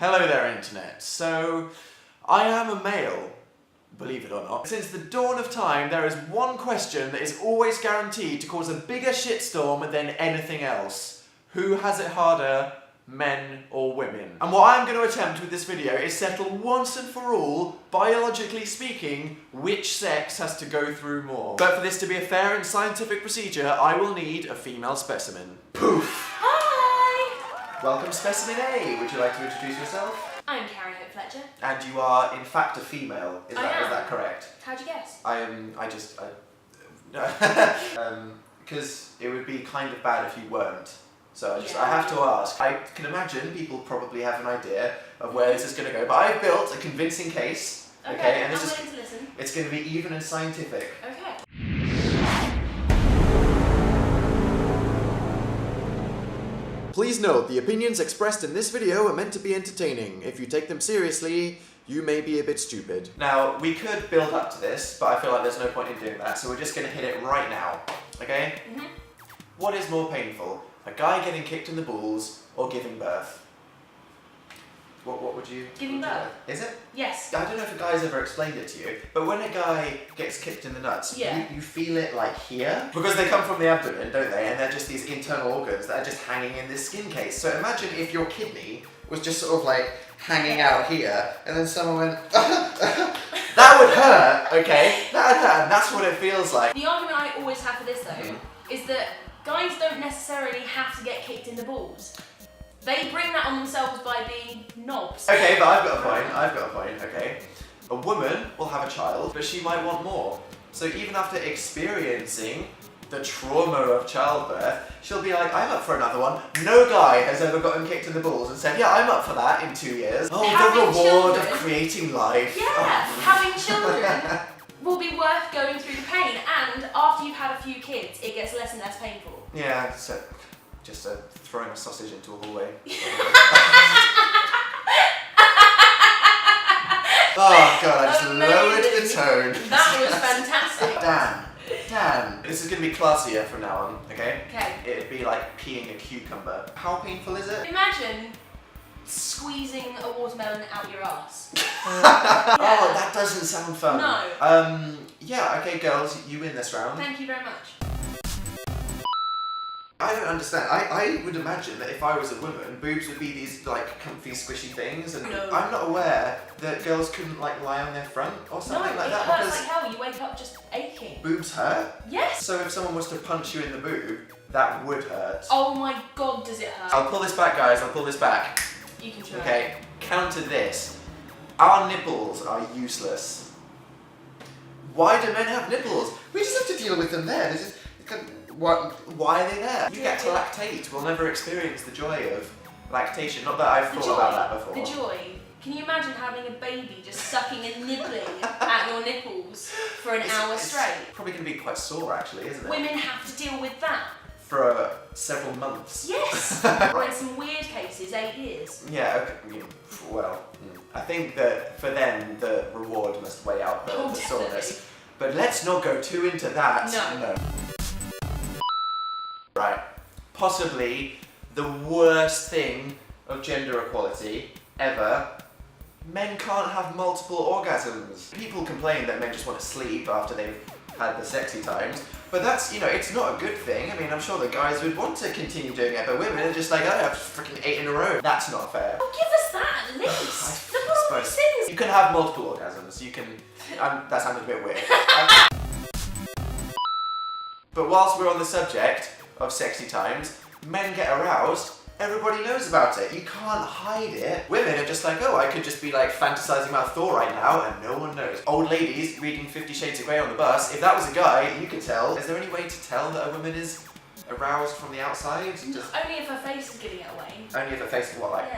Hello there, Internet. So, I am a male, believe it or not. Since the dawn of time, there is one question that is always guaranteed to cause a bigger shitstorm than anything else. Who has it harder, men or women? And what I'm going to attempt with this video is settle once and for all, biologically speaking, which sex has to go through more. But for this to be a fair and scientific procedure, I will need a female specimen. Poof! Welcome, Specimen A. Would you like to introduce yourself? I'm Carrie Hope Fletcher. And you are, in fact, a female. Is that correct? How'd you guess? Because it would be kind of bad if you weren't. So I have to ask. I can imagine people probably have an idea of where this is going to go, but I've built a convincing case. Okay, and I'm willing to listen. It's going to be even and scientific. Okay. Please note, the opinions expressed in this video are meant to be entertaining. If you take them seriously, you may be a bit stupid. Now, we could build up to this, but I feel like there's no point in doing that, so we're just going to hit it right now. Okay? Mm-hmm. What is more painful? A guy getting kicked in the balls or giving birth? What would you... Giving birth. Is it? Yes. I don't know if a guy's ever explained it to you, but when a guy gets kicked in the nuts, you feel it like here. Because they come from the abdomen, don't they? And they're just these internal organs that are just hanging in this skin case. So imagine if your kidney was just sort of like hanging out here, and then someone went, that would hurt, okay? That would hurt, and that's what it feels like. The argument I always have for this though, is that guys don't necessarily have to get kicked in the balls. They bring that on themselves by being knobs. Okay, but I've got a point, okay? A woman will have a child, but she might want more. So even after experiencing the trauma of childbirth, she'll be like, I'm up for another one. No guy has ever gotten kicked in the balls and said, yeah, I'm up for that in 2 years. Oh, the reward of creating life. Yeah, having children will be worth going through the pain, and after you've had a few kids, it gets less and less painful. Yeah, so just throwing a sausage into a hallway. Oh god, I just lowered the tone. That was fantastic. Dan, this is going to be classier from now on, okay? Okay. It'd be like peeing a cucumber. How painful is it? Imagine squeezing a watermelon out your ass. Oh, that doesn't sound fun. No. Yeah, okay girls, you win this round. Thank you very much. I don't understand. I would imagine that if I was a woman, boobs would be these like comfy, squishy things, and no. I'm not aware that girls couldn't like lie on their front or something like that. No, it hurts like hell. You wake up just aching. Boobs hurt? Yes. So if someone was to punch you in the boob, that would hurt. Oh my god, does it hurt? I'll pull this back, guys. I'll pull this back. You can try. Okay. Counter this. Our nipples are useless. Why do men have nipples? We just have to deal with them there. This is. Why are they there? You get to lactate. We'll never experience the joy of lactation. Not that I've thought about that before. The joy. Can you imagine having a baby just sucking and nibbling at your nipples for an hour straight? It's probably going to be quite sore, actually, isn't it? Women have to deal with that. For several months. Yes. Or in some weird cases, 8 years. Yeah, okay. Well, I think that for them, the reward must weigh out the soreness. But let's not go too into that. No. Right. Possibly the worst thing of gender equality ever. Men can't have multiple orgasms. People complain that men just want to sleep after they've had the sexy times, but that's, it's not a good thing. I mean, I'm sure the guys would want to continue doing it, but women are just like, I have freaking 8 in a row. That's not fair. Well, give us that at least. Look at all these things. You can have multiple orgasms. You can. That sounded a bit weird. But whilst we're on the subject of sexy times, men get aroused, everybody knows about it. You can't hide it. Women are just like, oh, I could just be like fantasizing about Thor right now and no one knows. Old ladies reading 50 Shades of Grey on the bus, if that was a guy, you could tell. Is there any way to tell that a woman is aroused from the outside? Only if her face is giving it away. Only if her face is what, like?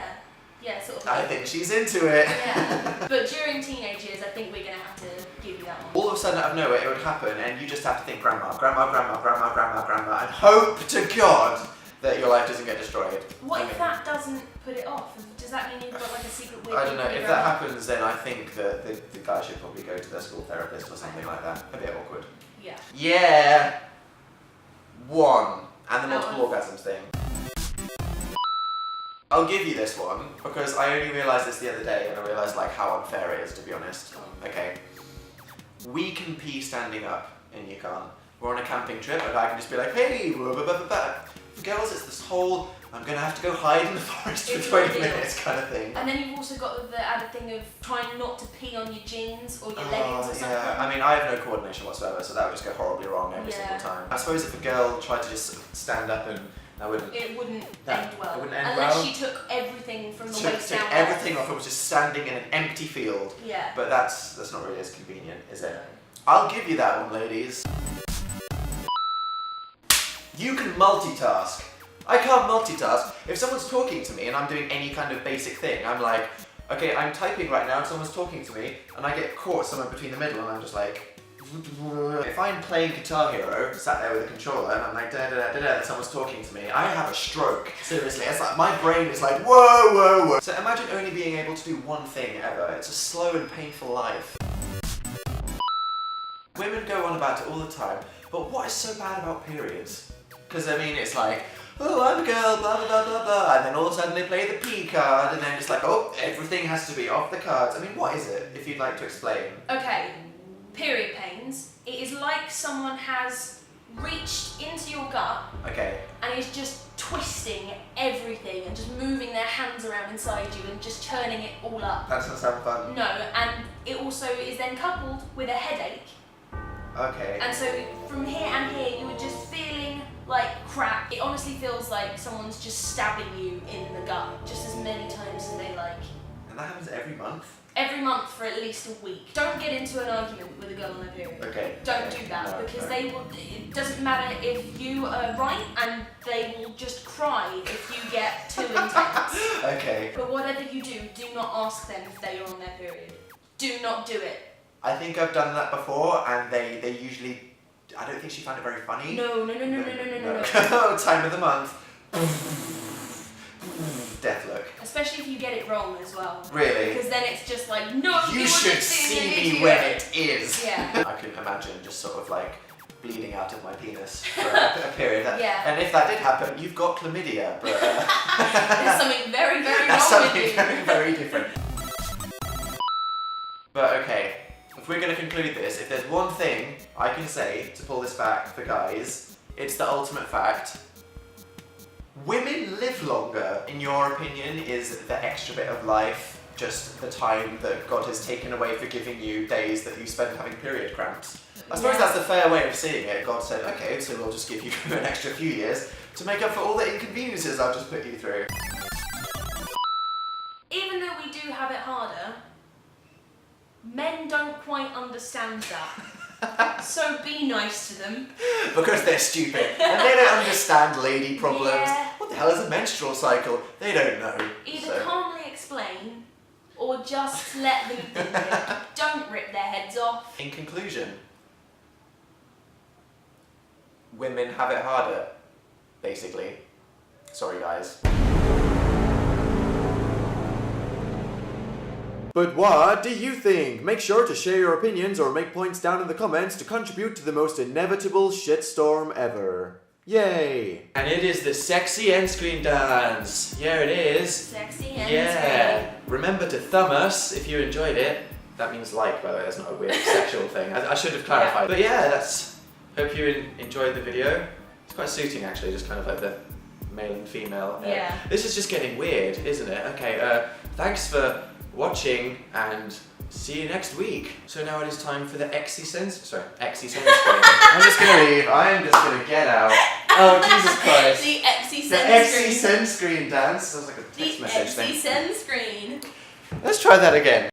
Yeah, sort of. I think she's into it. Yeah, but during teenage years, I think we're going to have to give you that one. All of a sudden, out of nowhere, it would happen, and you just have to think grandma, and hope to God that your life doesn't get destroyed. What if that doesn't put it off? Does that mean you've got like a secret weird? I don't know. If that happens, then I think that the guy should probably go to their school therapist or something like that. A bit awkward. Yeah. Yeah. 1. And the multiple orgasms thing. I'll give you this one because I only realised this the other day and I realised like how unfair it is, to be honest. Okay. We can pee standing up and you can't. We're on a camping trip and I can just be like, hey, blah, blah, blah, blah, blah. For girls, it's this whole, I'm gonna have to go hide in the forest for 20 minutes kind of thing. And then you've also got the added thing of trying not to pee on your jeans or your leggings or something. Yeah, I mean, I have no coordination whatsoever, so that would just go horribly wrong every single time. I suppose if a girl tried to just stand up and it wouldn't end well. It wouldn't end Unless she took everything from the waist down. Took everything off and was just standing in an empty field. Yeah. But that's not really as convenient, is it? I'll give you that one, ladies. You can multitask. I can't multitask. If someone's talking to me and I'm doing any kind of basic thing, I'm like, okay, I'm typing right now and someone's talking to me and I get caught somewhere between the middle and I'm just like, if I'm playing Guitar Hero, sat there with a controller and I'm like da da da da da and someone's talking to me, I have a stroke. Seriously, it's like my brain is like whoa whoa whoa. So imagine only being able to do one thing ever. It's a slow and painful life. Women go on about it all the time, but what is so bad about periods? Because I mean, it's like, oh, I'm a girl, blah blah blah blah blah, and then all of a sudden they play the P card, and then it's like, oh, everything has to be off the cards. I mean, what is it? If you'd like to explain. Okay. Period pains. It is like someone has reached into your gut and is just twisting everything and just moving their hands around inside you and just churning it all up. That doesn't sound fun. No, and it also is then coupled with a headache. Okay. And so from here and here you are just feeling like crap. It honestly feels like someone's just stabbing you in the gut just as many times as they like. And that happens every month? Every month for at least a week. Don't get into an argument with a girl on her period. Okay. Don't do that because they will. It doesn't matter if you are right, and they will just cry if you get too intense. Okay. But whatever you do not ask them if they are on their period. Do not do it. I think I've done that before, and they usually. I don't think she found it very funny. No. Time of the month. Death look. Especially if you get it wrong as well. Really? Because then it's just like, no, you should see me when it is. Yeah. I can imagine just sort of like bleeding out of my penis for a period. Yeah. And if that did happen, you've got chlamydia. But there's something very, very that's wrong something with you. very, very different. But okay, if we're going to conclude this, if there's one thing I can say to pull this back for guys, it's the ultimate fact. Women live longer, in your opinion, is the extra bit of life just the time that God has taken away for giving you days that you spend having period cramps? I suppose that's the fair way of seeing it. God said, okay, so we'll just give you an extra few years to make up for all the inconveniences I've just put you through. Even though we do have it harder, men don't quite understand that. So be nice to them. Because they're stupid and they don't understand lady problems. Yeah. What the hell is a menstrual cycle? They don't know. Either calmly explain or just let them do it. Don't rip their heads off. In conclusion, women have it harder, basically. Sorry guys. But what do you think? Make sure to share your opinions or make points down in the comments to contribute to the most inevitable shitstorm ever. Yay! And it is the sexy end screen dance. Here it is. Sexy end Yeah. screen. Remember to thumb us if you enjoyed it. That means like, by the way, that's not a weird sexual thing. I should have clarified. Yeah. But yeah, that's. Hope you enjoyed the video. It's quite suiting actually, just kind of like the male and female. Yeah. This is just getting weird, isn't it? Okay, thanks for watching and see you next week. So now it is time for the XC screen. I'm just gonna leave. I'm just gonna get out. Oh Jesus Christ. The XC screen dance. Sounds like a text message thing. The XC screen. Let's try that again.